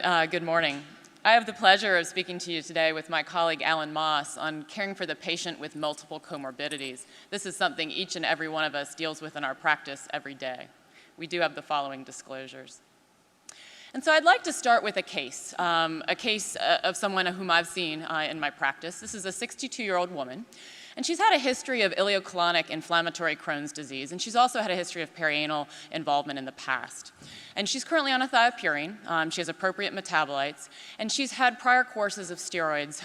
and good morning. I have the pleasure of speaking to you today with my colleague Alan Moss on caring for the patient with multiple comorbidities. This is something each and every one of us deals with in our practice every day. We do have the following disclosures. And so I'd like to start with a case of someone whom I've seen in my practice. This is a 62-year-old woman. And she's had a history of ileocolonic inflammatory Crohn's disease, and she's also had a history of perianal involvement in the past. And she's currently on a thiopurine. She has appropriate metabolites, and she's had prior courses of steroids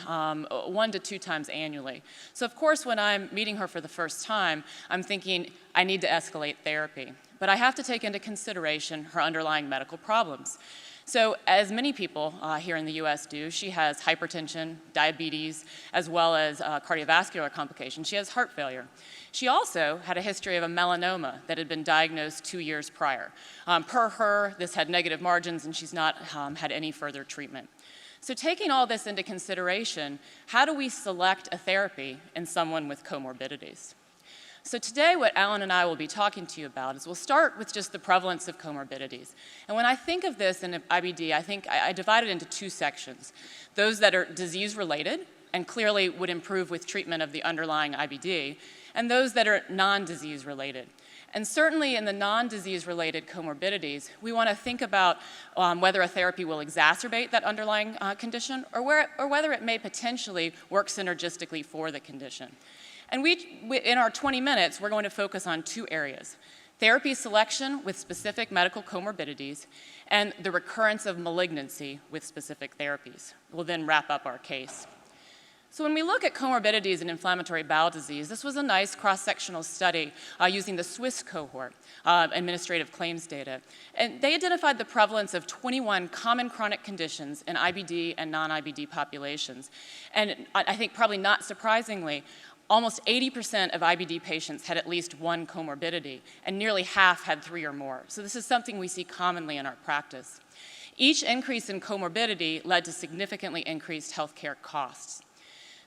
1 to 2 times annually. So of course, when I'm meeting her for the first time, I'm thinking, I need to escalate therapy. But I have to take into consideration her underlying medical problems. So as many people here in the US do, she has hypertension, diabetes, as well as cardiovascular complications. She has heart failure. She also had a history of a melanoma that had been diagnosed 2 years prior. Per her, this had negative margins and she's not had any further treatment. So taking all this into consideration, how do we select a therapy in someone with comorbidities? So today what Alan and I will be talking to you about is we'll start with just the prevalence of comorbidities. And when I think of this in IBD, I divide it into 2 sections. Those that are disease-related and clearly would improve with treatment of the underlying IBD, and those that are non-disease related. And certainly in the non-disease-related comorbidities, we want to think about whether a therapy will exacerbate that underlying condition or whether it may potentially work synergistically for the condition. And in our 20 minutes, we're going to focus on 2 areas: therapy selection with specific medical comorbidities and the recurrence of malignancy with specific therapies. We'll then wrap up our case. So when we look at comorbidities in inflammatory bowel disease, this was a nice cross-sectional study using the Swiss cohort, administrative claims data. And they identified the prevalence of 21 common chronic conditions in IBD and non-IBD populations. And I think probably not surprisingly, almost 80% of IBD patients had at least 1 comorbidity, and nearly half had 3 or more. So this is something we see commonly in our practice. Each increase in comorbidity led to significantly increased healthcare costs.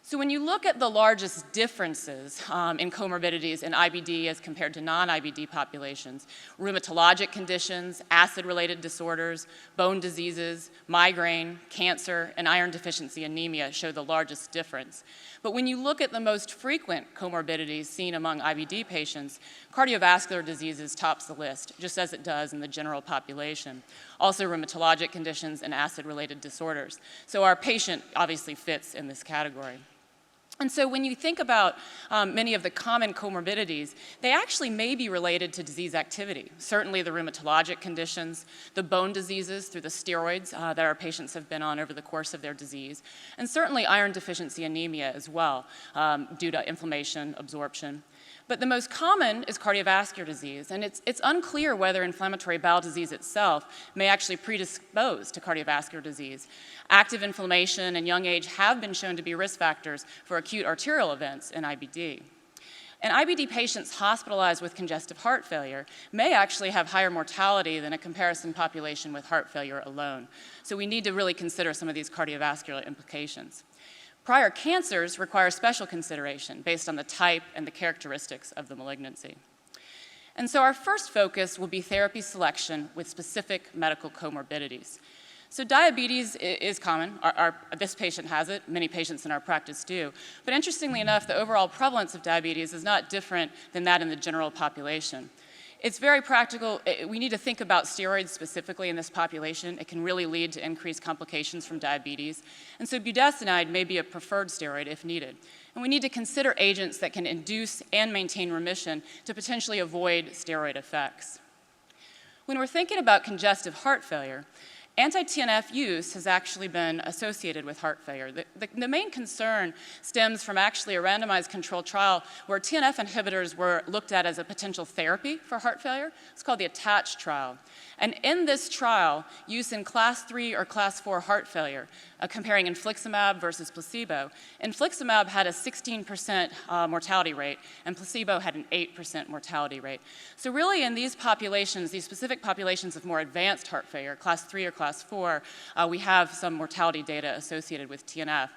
So when you look at the largest differences in comorbidities in IBD as compared to non-IBD populations, rheumatologic conditions, acid-related disorders, bone diseases, migraine, cancer, and iron deficiency anemia show the largest difference. But when you look at the most frequent comorbidities seen among IBD patients, cardiovascular diseases tops the list, just as it does in the general population. Also rheumatologic conditions and acid-related disorders. So our patient obviously fits in this category. And so when you think about many of the common comorbidities, they actually may be related to disease activity. Certainly the rheumatologic conditions, the bone diseases through the steroids that our patients have been on over the course of their disease, and certainly iron deficiency anemia as well due to inflammation, absorption. But the most common is cardiovascular disease, and it's unclear whether inflammatory bowel disease itself may actually predispose to cardiovascular disease. Active inflammation and young age have been shown to be risk factors for acute arterial events in IBD. And IBD patients hospitalized with congestive heart failure may actually have higher mortality than a comparison population with heart failure alone. So we need to really consider some of these cardiovascular implications. Prior cancers require special consideration based on the type and the characteristics of the malignancy. And so our first focus will be therapy selection with specific medical comorbidities. So diabetes is common. This patient has it. Many patients in our practice do. But interestingly enough, the overall prevalence of diabetes is not different than that in the general population. It's very practical. We need to think about steroids specifically in this population. It can really lead to increased complications from diabetes. And so budesonide may be a preferred steroid if needed. And we need to consider agents that can induce and maintain remission to potentially avoid steroid effects. When we're thinking about congestive heart failure, anti-TNF use has actually been associated with heart failure. The main concern stems from actually a randomized controlled trial where TNF inhibitors were looked at as a potential therapy for heart failure. It's called the ATTACH trial. And in this trial, use in class 3 or class 4 heart failure, comparing infliximab versus placebo, infliximab had a 16% mortality rate, and placebo had an 8% mortality rate. So really in these populations, these specific populations of more advanced heart failure, class 3 or class 4, we have some mortality data associated with TNF.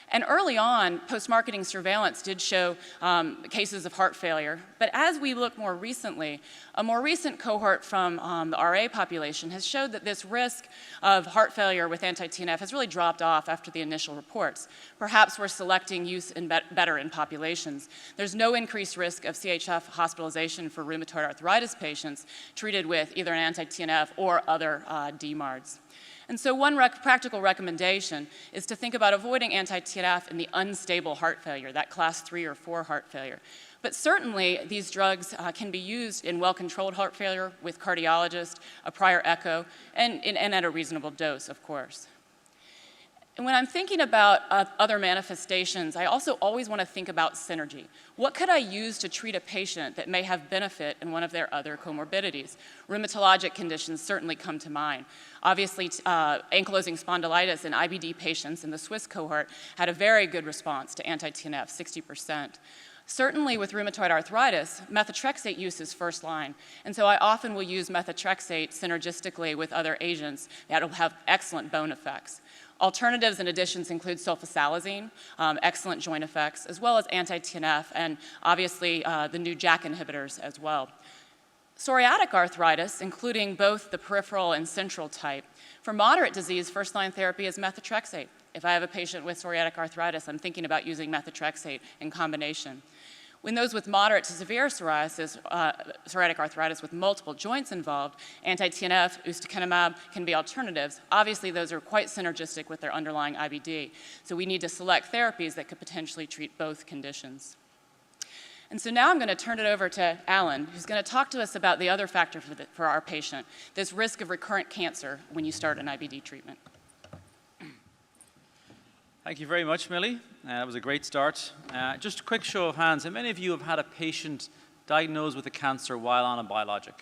And early on, post-marketing surveillance did show cases of heart failure. But as we look more recently, a more recent cohort from the RA population has showed that this risk of heart failure with anti-TNF has really dropped off after the initial reports. Perhaps we're selecting use better in populations. There's no increased risk of CHF hospitalization for rheumatoid arthritis patients treated with either an anti-TNF or other DMARDs. And so one practical recommendation is to think about avoiding anti-TNF in the unstable heart failure, that class 3 or 4 heart failure. But certainly these drugs can be used in well-controlled heart failure with cardiologist, a prior echo, and at a reasonable dose, of course. And when I'm thinking about other manifestations, I also always want to think about synergy. What could I use to treat a patient that may have benefit in one of their other comorbidities? Rheumatologic conditions certainly come to mind. Obviously, ankylosing spondylitis in IBD patients in the Swiss cohort had a very good response to anti-TNF, 60%. Certainly with rheumatoid arthritis, methotrexate use is first line. And so I often will use methotrexate synergistically with other agents that will have excellent bone effects. Alternatives and additions include sulfasalazine, excellent joint effects, as well as anti-TNF, and obviously the new JAK inhibitors as well. Psoriatic arthritis, including both the peripheral and central type. For moderate disease, first-line therapy is methotrexate. If I have a patient with psoriatic arthritis, I'm thinking about using methotrexate in combination. In those with moderate to severe psoriasis, psoriatic arthritis with multiple joints involved, anti-TNF, ustekinumab can be alternatives. Obviously, those are quite synergistic with their underlying IBD. So we need to select therapies that could potentially treat both conditions. And so now I'm going to turn it over to Alan, who's going to talk to us about the other factor for our patient, this risk of recurrent cancer when you start an IBD treatment. Thank you very much, Millie. That was a great start. Just a quick show of hands. How many of you have had a patient diagnosed with a cancer while on a biologic?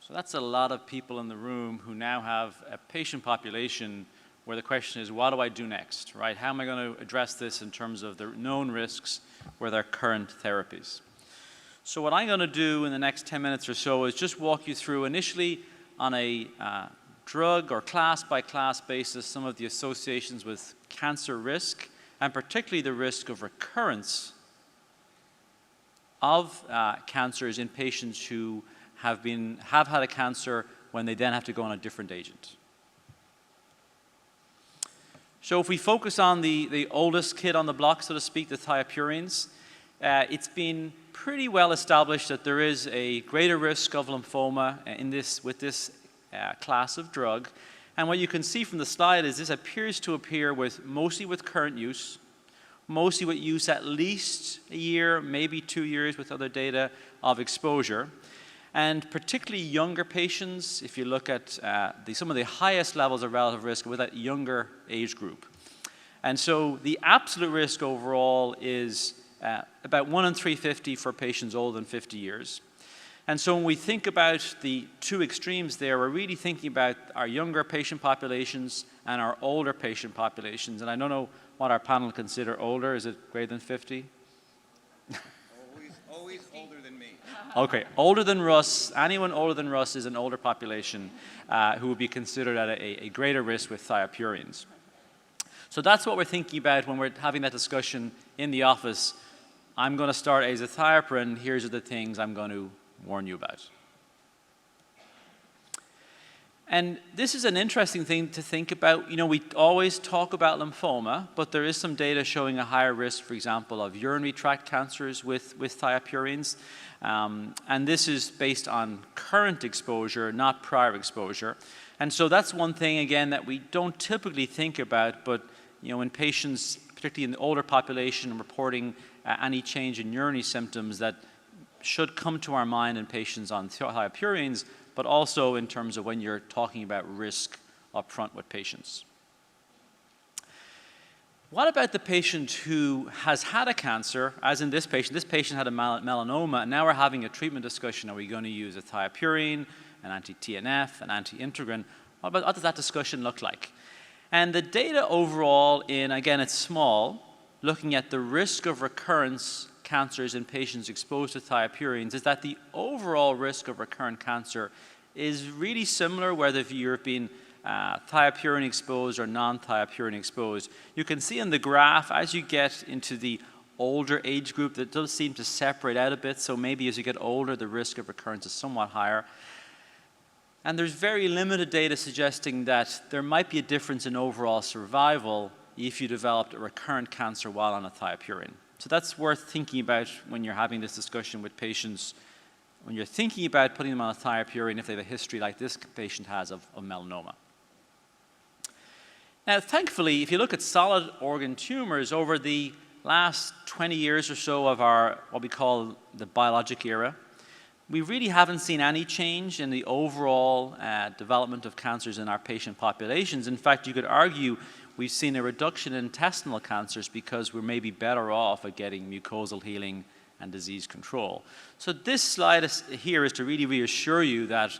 So that's a lot of people in the room who now have a patient population where the question is, what do I do next, right? How am I going to address this in terms of the known risks with our current therapies? So what I'm going to do in the next 10 minutes or so is just walk you through initially on a drug or class-by-class basis some of the associations with cancer risk, and particularly the risk of recurrence of cancers in patients who have had a cancer when they then have to go on a different agent. So if we focus on the oldest kid on the block, so to speak, the thiopurines, it's been pretty well established that there is a greater risk of lymphoma with this class of drug. And what you can see from the slide is this appears to appear mostly with current use, mostly with use at least a year, maybe 2 years with other data of exposure. And particularly younger patients, if you look at some of the highest levels of relative risk with that younger age group. And so the absolute risk overall is about 1 in 350 for patients older than 50 years. And so when we think about the two extremes there, we're really thinking about our younger patient populations and our older patient populations. And I don't know what our panel consider older. Is it greater than 50? Always older than me. Okay, older than Russ. Anyone older than Russ is an older population who would be considered at a greater risk with thiopurines. So that's what we're thinking about when we're having that discussion in the office. I'm going to start azathioprine. Here's the things I'm going to warn you about. And this is an interesting thing to think about. You know, we always talk about lymphoma, but there is some data showing a higher risk, for example, of urinary tract cancers with thiopurines. And this is based on current exposure, not prior exposure. And so that's one thing, again, that we don't typically think about, but you know, in patients, particularly in the older population, reporting any change in urinary symptoms that should come to our mind in patients on thiopurines, but also in terms of when you're talking about risk up front with patients. What about the patient who has had a cancer, as in this patient? This patient had a melanoma, and now we're having a treatment discussion. Are we going to use a thiopurine, an anti-TNF, an anti-integrin? What does that discussion look like? And the data overall again, it's small, looking at the risk of recurrence cancers in patients exposed to thiopurines, is that the overall risk of recurrent cancer is really similar whether you've been thiopurine exposed or non-thiopurine exposed. You can see in the graph, as you get into the older age group, that does seem to separate out a bit, so maybe as you get older, the risk of recurrence is somewhat higher. And there's very limited data suggesting that there might be a difference in overall survival if you developed a recurrent cancer while on a thiopurine. So that's worth thinking about when you're having this discussion with patients, when you're thinking about putting them on a thiopurine if they have a history like this patient has of melanoma. Now, thankfully, if you look at solid organ tumors over the last 20 years or so of our, what we call the biologic era, we really haven't seen any change in the overall development of cancers in our patient populations. In fact, you could argue we've seen a reduction in intestinal cancers because we're maybe better off at getting mucosal healing and disease control. So this slide here is to really reassure you that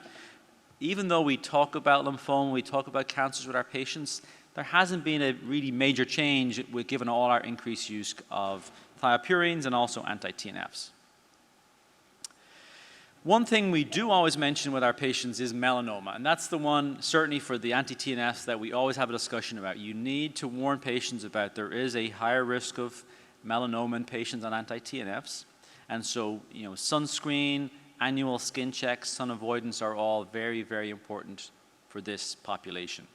even though we talk about lymphoma, we talk about cancers with our patients, there hasn't been a really major change given all our increased use of thiopurines and also anti-TNFs. One thing we do always mention with our patients is melanoma, and that's the one, certainly for the anti-TNFs, that we always have a discussion about. You need to warn patients about there is a higher risk of melanoma in patients on anti-TNFs, and so, sunscreen, annual skin checks, sun avoidance are all very, very important for this population.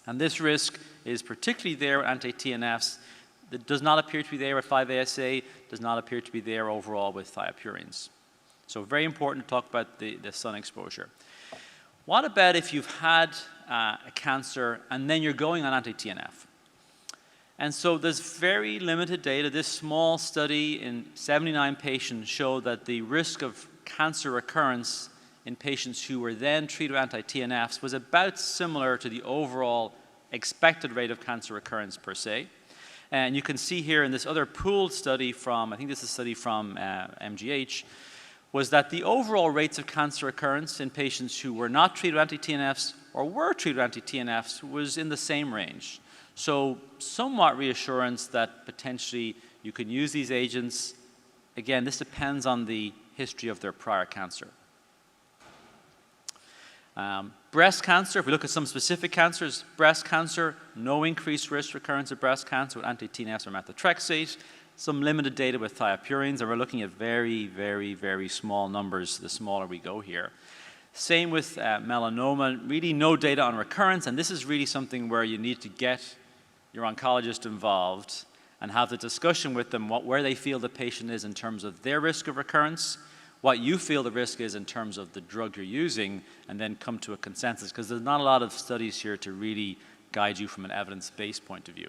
And this risk is particularly there with anti-TNFs. It does not appear to be there with 5-ASA, does not appear to be there overall with thiopurines. So very important to talk about the sun exposure. What about if you've had a cancer and then you're going on anti-TNF? And so there's very limited data. This small study in 79 patients showed that the risk of cancer recurrence in patients who were then treated with anti-TNFs was about similar to the overall expected rate of cancer recurrence per se. And you can see here in this other pooled study from, I think this is a study from MGH, was that the overall rates of cancer recurrence in patients who were not treated with anti-TNFs or were treated with anti-TNFs was in the same range. So somewhat reassurance that potentially you can use these agents. Again, this depends on the history of their prior cancer. Breast cancer, if we look at some specific cancers, breast cancer, no increased risk recurrence of breast cancer with anti-TNFs or methotrexate. Some limited data with thiopurines, and we're looking at very, very, very small numbers the smaller we go here. Same with melanoma, really no data on recurrence, and this is really something where you need to get your oncologist involved and have the discussion with them where they feel the patient is in terms of their risk of recurrence, what you feel the risk is in terms of the drug you're using, and then come to a consensus, because there's not a lot of studies here to really guide you from an evidence-based point of view.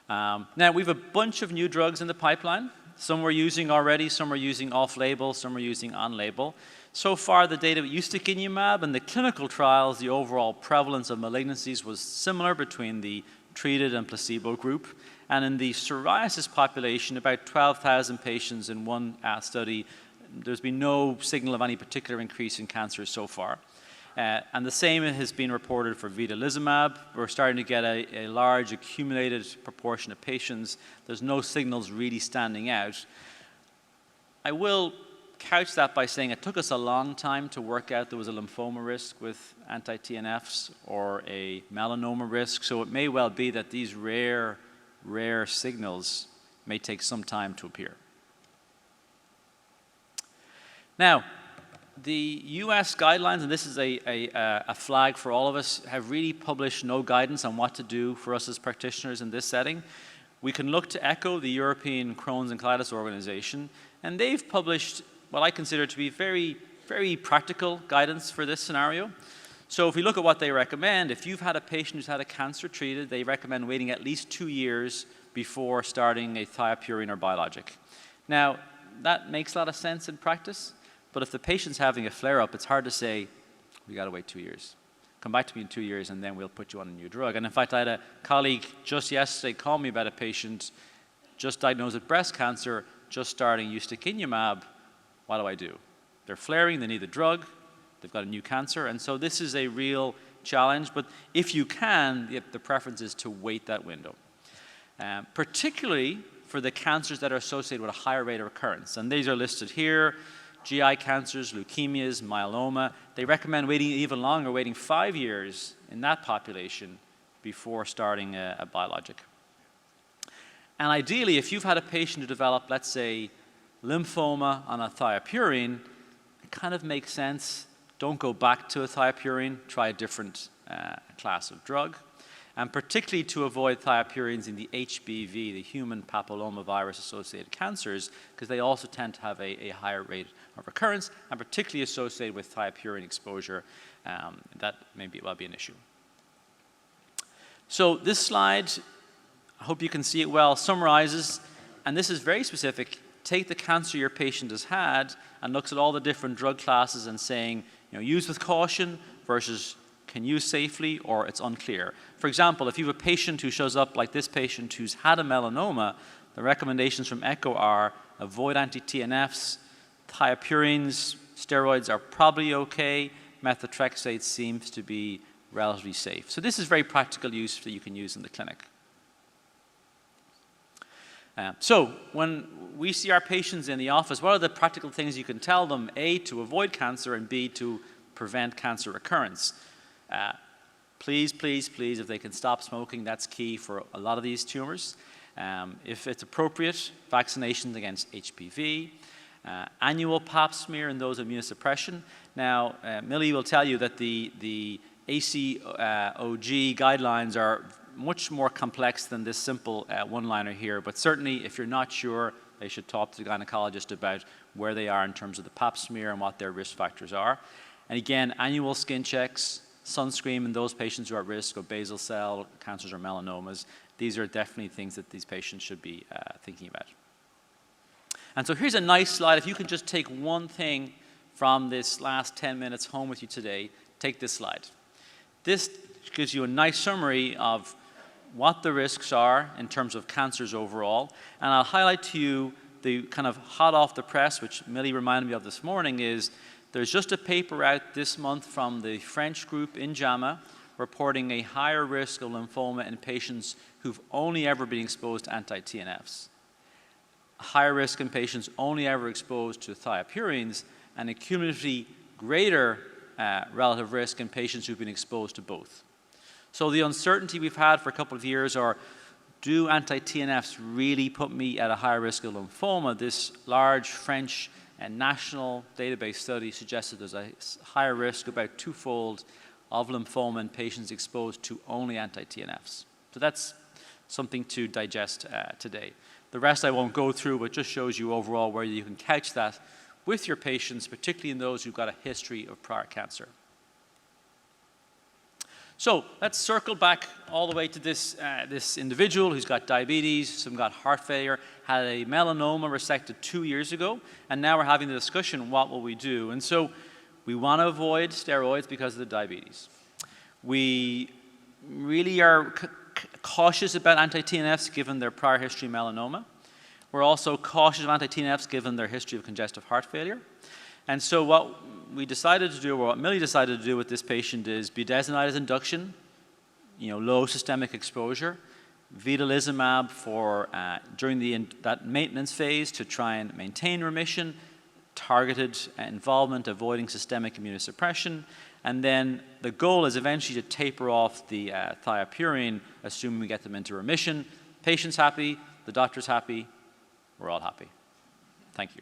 Now, we have a bunch of new drugs in the pipeline. Some we're using already, some we're using off-label, some we're using on-label. So far, the data with ustekinumab and the clinical trials, the overall prevalence of malignancies was similar between the treated and placebo group. And in the psoriasis population, about 12,000 patients in one study, there's been no signal of any particular increase in cancer so far. And the same has been reported for vedolizumab. We're starting to get a large accumulated proportion of patients. There's no signals really standing out. I will couch that by saying it took us a long time to work out there was a lymphoma risk with anti-TNFs or a melanoma risk, so it may well be that these rare signals may take some time to appear. Now, the US guidelines, and this is a flag for all of us, have really published no guidance on what to do for us as practitioners in this setting. We can look to ECHO, the European Crohn's and Colitis Organization, and they've published what I consider to be very, very practical guidance for this scenario. So if we look at what they recommend, if you've had a patient who's had a cancer treated, they recommend waiting at least 2 years before starting a thiopurine or biologic. Now, that makes a lot of sense in practice. But if the patient's having a flare-up, it's hard to say, we got to wait 2 years. Come back to me in 2 years, and then we'll put you on a new drug. And in fact, I had a colleague just yesterday call me about a patient just diagnosed with breast cancer, just starting ustekinumab. What do I do? They're flaring, they need the drug, they've got a new cancer, and so this is a real challenge. But if you can, the preference is to wait that window. Particularly for the cancers that are associated with a higher rate of recurrence. And these are listed here. GI cancers, leukemias, myeloma. They recommend waiting even longer, waiting 5 years in that population before starting a biologic. And ideally, if you've had a patient who developed, let's say, lymphoma on a thiopurine, it kind of makes sense. Don't go back to a thiopurine, try a different class of drug. And particularly to avoid thiopurines in the HBV, the human papillomavirus-associated cancers, because they also tend to have a higher rate of recurrence, and particularly associated with thiopurine exposure, that may well be an issue. So this slide, I hope you can see it well, summarizes, and this is very specific, take the cancer your patient has had and looks at all the different drug classes and saying, use with caution versus can use safely or it's unclear. For example, if you have a patient who shows up like this patient who's had a melanoma, the recommendations from ECHO are avoid anti-TNFs, thiopurines, steroids are probably okay, methotrexate seems to be relatively safe. So this is very practical use that you can use in the clinic. So when we see our patients in the office, what are the practical things you can tell them? A, to avoid cancer, and B, to prevent cancer recurrence. Please, please, please, if they can stop smoking, that's key for a lot of these tumors. If it's appropriate, vaccinations against HPV, annual pap smear in those immunosuppression. Now, Millie will tell you that the ACOG guidelines are much more complex than this simple one-liner here, but certainly if you're not sure, they should talk to the gynecologist about where they are in terms of the pap smear and what their risk factors are. And again, annual skin checks, sunscreen in those patients who are at risk of basal cell cancers or melanomas. These are definitely things that these patients should be thinking about. And so here's a nice slide. If you can just take one thing from this last 10 minutes home with you today, take this slide. This gives you a nice summary of what the risks are in terms of cancers overall. And I'll highlight to you the kind of hot off the press, which Millie reminded me of this morning, is there's just a paper out this month from the French group in JAMA reporting a higher risk of lymphoma in patients who've only ever been exposed to anti-TNFs. A higher risk in patients only ever exposed to thiopurines, and a cumulatively greater relative risk in patients who've been exposed to both. So the uncertainty we've had for a couple of years are, do anti-TNFs really put me at a higher risk of lymphoma? This large French and national database study suggested there's a higher risk, about twofold, of lymphoma in patients exposed to only anti-TNFs. So that's something to digest today. The rest I won't go through, but just shows you overall where you can couch that with your patients, particularly in those who've got a history of prior cancer. So let's circle back all the way to this individual who's got diabetes, some got heart failure, had a melanoma resected 2 years ago, and now we're having the discussion, what will we do? And so we want to avoid steroids because of the diabetes. We really are cautious about anti-TNFs given their prior history of melanoma. We're also cautious of anti-TNFs given their history of congestive heart failure. And so what we decided to do, or what Millie decided to do with this patient, is budesonide as induction, low systemic exposure, vedolizumab for during that maintenance phase to try and maintain remission, targeted involvement, avoiding systemic immunosuppression, and then the goal is eventually to taper off the thiopurine, assuming we get them into remission. Patient's happy, the doctor's happy, we're all happy. Thank you.